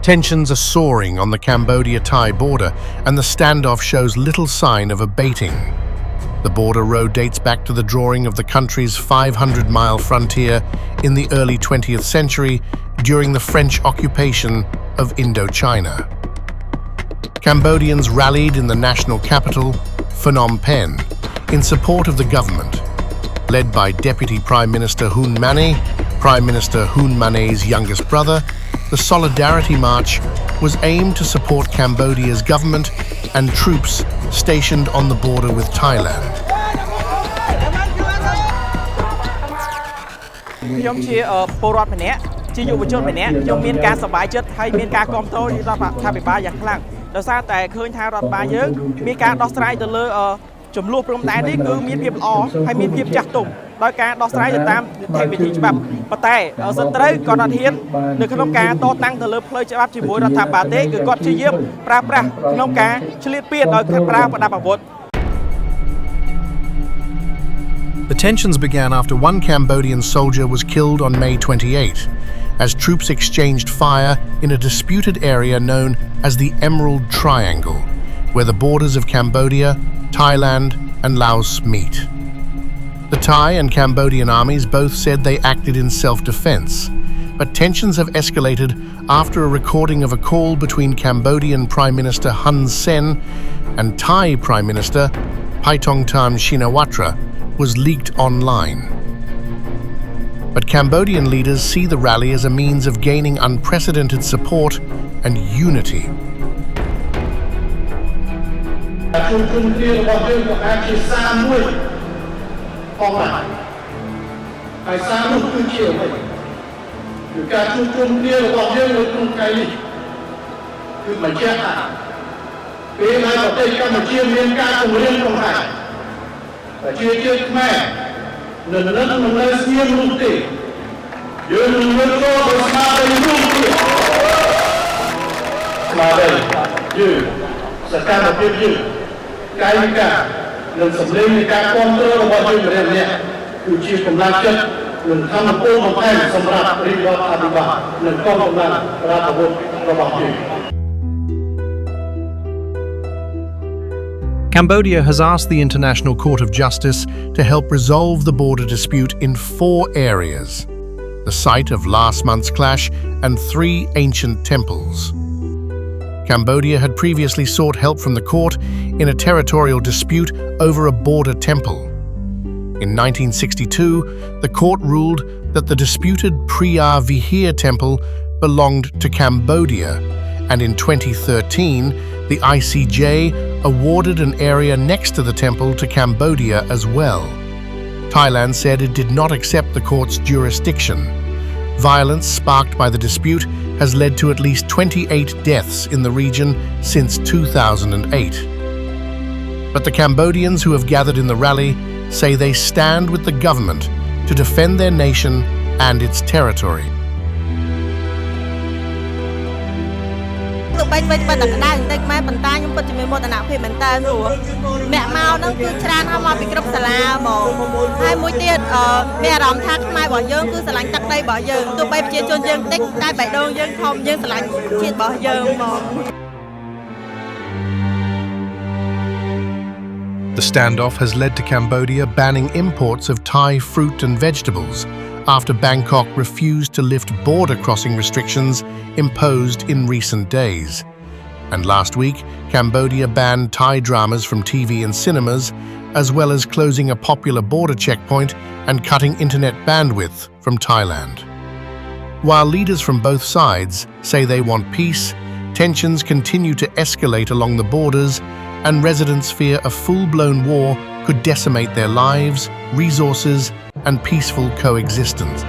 Tensions are soaring on the Cambodia-Thai border, and the standoff shows little sign of abating. The border road dates back to the drawing of the country's 500-mile frontier in the early 20th century during the French occupation of Indochina. Cambodians rallied in the national capital, Phnom Penh, in support of the government. Led by Deputy Prime Minister Hun Manet, Prime Minister Hun Manet's youngest brother, the Solidarity March was aimed to support Cambodia's government and troops stationed on the border with Thailand. ខ្ញុំជាពលរដ្ឋម្នាក់ជាយុវជនម្នាក់ខ្ញុំមានការសប្បាយចិត្តហើយមានការគ្រប់គ្រងរដ្ឋាភិបាលយ៉ាងខ្លាំងដោយសារតែឃើញថារដ្ឋបាលយើងមានការដោះស្រាយទៅលើចំនួនព្រំដែននេះគឺមានភាពល្អហើយមានភាពចាស់ទុំដោយការដោះស្រាយទៅតាមវិធីច្បាប់ប៉ុន្តែសិទ្ធិត្រូវក៏រដ្ឋាភិបាលនៅក្នុងការតតាំងទៅលើផ្លូវច្បាប់ជាមួយរដ្ឋាភិបាលទេគឺគាត់ព្យាយាមប្រើប្រាស់ក្នុងការឆ្លៀតពៀនដោយប្រើប្រដាប់អាវុធ The tensions began after one Cambodian soldier was killed on May 28, as troops exchanged fire in a disputed area known as the Emerald Triangle, where the borders of Cambodia, Thailand, and Laos meet. The Thai and Cambodian armies both said they acted in self-defense, but tensions have escalated after a recording of a call between Cambodian Prime Minister Hun Sen and Thai Prime Minister Paetongtarn Shinawatra was leaked online. But Cambodian leaders see the rally as a means of gaining unprecedented support and unity. Cambodia has asked the International Court of Justice to help resolve the border dispute in 4 areas: the site of last month's clash and 3 ancient temples. Cambodia had previously sought help from the court in a territorial dispute over a border temple. In 1962, the court ruled that the disputed Preah Vihear temple belonged to Cambodia, and in 2013, the ICJ awarded an area next to the temple to Cambodia as well. Thailand said it did not accept the court's jurisdiction. Violence sparked by the dispute has led to at least 28 deaths in the region since 2008. But the Cambodians who have gathered in the rally say they stand with the government to defend their nation and its territory. បីតែក្តៅបន្តិចម៉ែប៉ុន្តែខ្ញុំពិតជាមានមោទនភាពមែនតើព្រោះអ្នកមកហ្នឹងគឺច្រើនហើយមកពីគ្រប់សាលាហ្មងហើយមួយទៀតមានអារម្មណ៍ថាខ្មែររបស់យើងគឺស្រឡាញ់ទឹកដីរបស់យើងទោះបីប្រជាជនយើងតិចតែបេះដូងយើងធំយើងស្រឡាញ់ជាតិរបស់យើងហ្មង The standoff has led to Cambodia banning imports of Thai fruit and vegetables after Bangkok refused to lift border crossing restrictions imposed in recent days. And last week, Cambodia banned Thai dramas from TV and cinemas, as well as closing a popular border checkpoint and cutting internet bandwidth from Thailand. While leaders from both sides say they want peace, tensions continue to escalate along the borders, and residents fear a full-blown war could decimate their lives, resources, and peaceful coexistence.